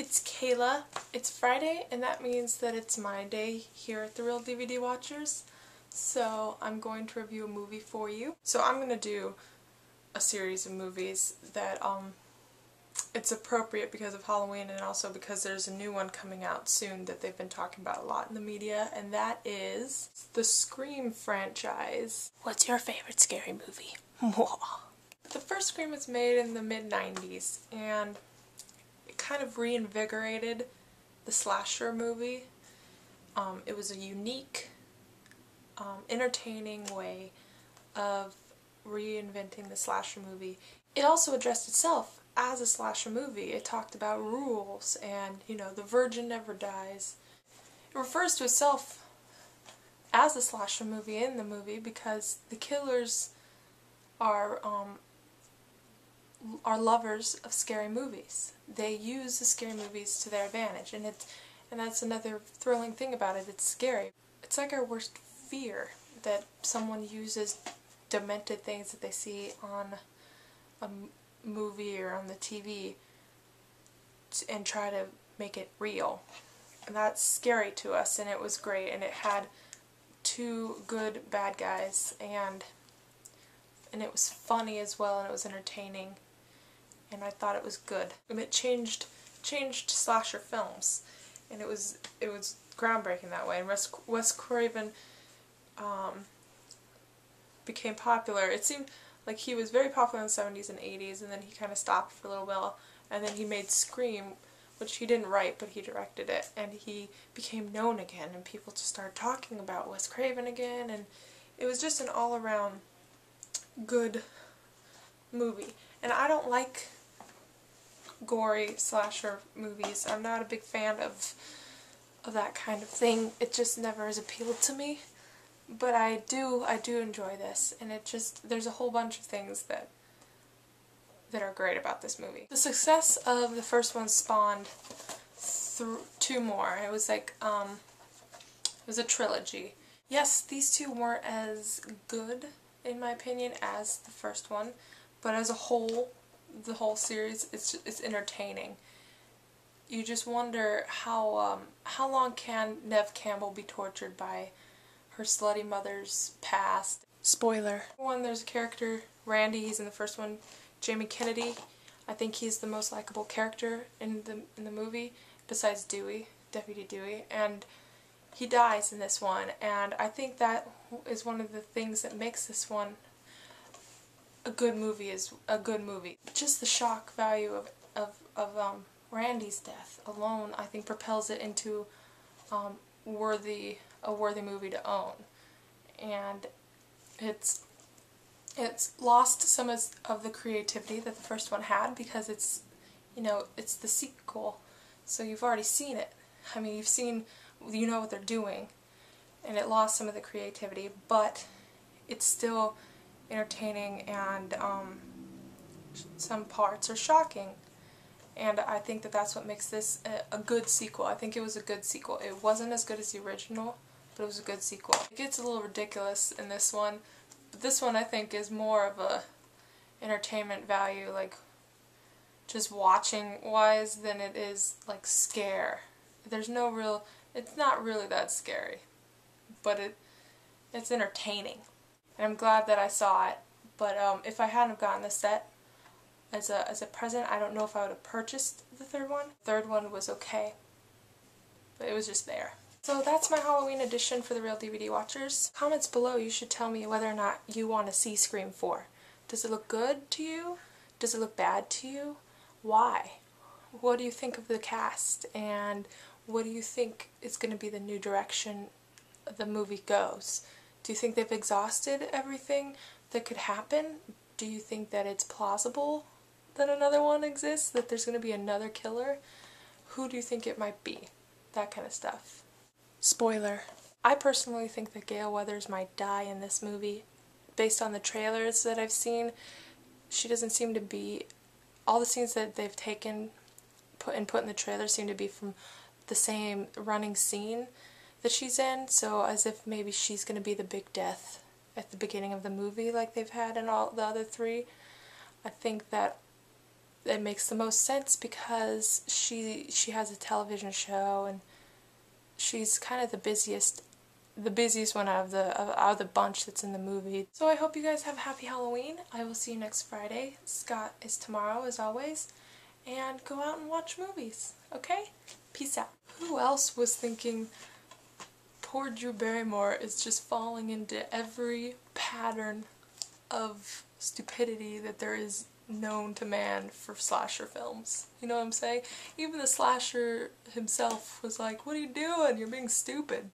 it's Kayla. It's Friday, and that means that it's my day here at theReelDVDWatchers. So I'm going to review a movie for you. So I'm going to do a series of movies that it's appropriate because of Halloween and also because there's a new one coming out soon that they've been talking about a lot in the media, and that is the Scream franchise. What's your favorite scary movie? The first Scream was made in the mid-90s, and it kind of reinvigorated the slasher movie. It was a unique, entertaining way of reinventing the slasher movie. It also addressed itself as a slasher movie. It talked about rules and, the virgin never dies. It refers to itself as a slasher movie in the movie because the killers are lovers of scary movies. They use the scary movies to their advantage, and that's another thrilling thing about it. It's scary. It's like our worst fear, that someone uses demented things that they see on a movie or on the TV and try to make it real. And that's scary to us, and it was great, and it had two good bad guys, and it was funny as well, and it was entertaining, and I thought it was good. And it changed slasher films, and it was groundbreaking that way. And Wes Craven became popular. It seemed like he was very popular in the 70s and 80s, and then he kind of stopped for a little while, and then he made Scream, which he didn't write, but he directed it, and he became known again, and people just started talking about Wes Craven again, and it was just an all-around good movie. And I don't like gory slasher movies. I'm not a big fan of that kind of thing. It just never has appealed to me. But I do enjoy this, and there's a whole bunch of things that are great about this movie. The success of the first one spawned two more. It was like it was a trilogy. Yes, these two weren't as good, in my opinion, as the first one, but as a whole, the whole series, it's entertaining. You just wonder how long can Neve Campbell be tortured by her slutty mother's past. Spoiler. There's a character, Randy. He's in the first one. Jamie Kennedy. I think he's the most likable character in the movie, besides Dewey, Deputy Dewey, and he dies in this one. And I think that is one of the things that makes this one a good movie. Just the shock value of Randy's death alone, I think, propels it into a worthy movie to own. And it's lost some of the creativity that the first one had because it's the sequel, so you've already seen it. I mean, you know what they're doing, and it lost some of the creativity, but it's still entertaining, and some parts are shocking. And I think that that's what makes this a good sequel. I think it was a good sequel. It wasn't as good as the original, but it was a good sequel. It gets a little ridiculous in this one, but this one I think is more of a entertainment value, like just watching wise, than it is like scare. It's not really that scary, but it's entertaining. And I'm glad that I saw it, but if I hadn't have gotten the set as a present, I don't know if I would have purchased the third one. The third one was okay, but it was just there. So that's my Halloween edition for the Real DVD Watchers. Comments below, you should tell me whether or not you want to see Scream 4. Does it look good to you? Does it look bad to you? Why? What do you think of the cast? And what do you think is going to be the new direction the movie goes? Do you think they've exhausted everything that could happen? Do you think that it's plausible that another one exists? That there's going to be another killer? Who do you think it might be? That kind of stuff. Spoiler. I personally think that Gale Weathers might die in this movie. Based on the trailers that I've seen, she doesn't seem to be... All the scenes that they've taken, put in the trailer seem to be from the same running scene that she's in, so as if maybe she's going to be the big death at the beginning of the movie like they've had in all the other three. I think that it makes the most sense because she has a television show and she's kind of the busiest one out of the bunch that's in the movie. So I hope you guys have a happy Halloween. I will see you next Friday. Scott is tomorrow as always. And go out and watch movies, okay? Peace out. Who else was thinking poor Drew Barrymore is just falling into every pattern of stupidity that there is known to man for slasher films? You know what I'm saying? Even the slasher himself was like, what are you doing? You're being stupid.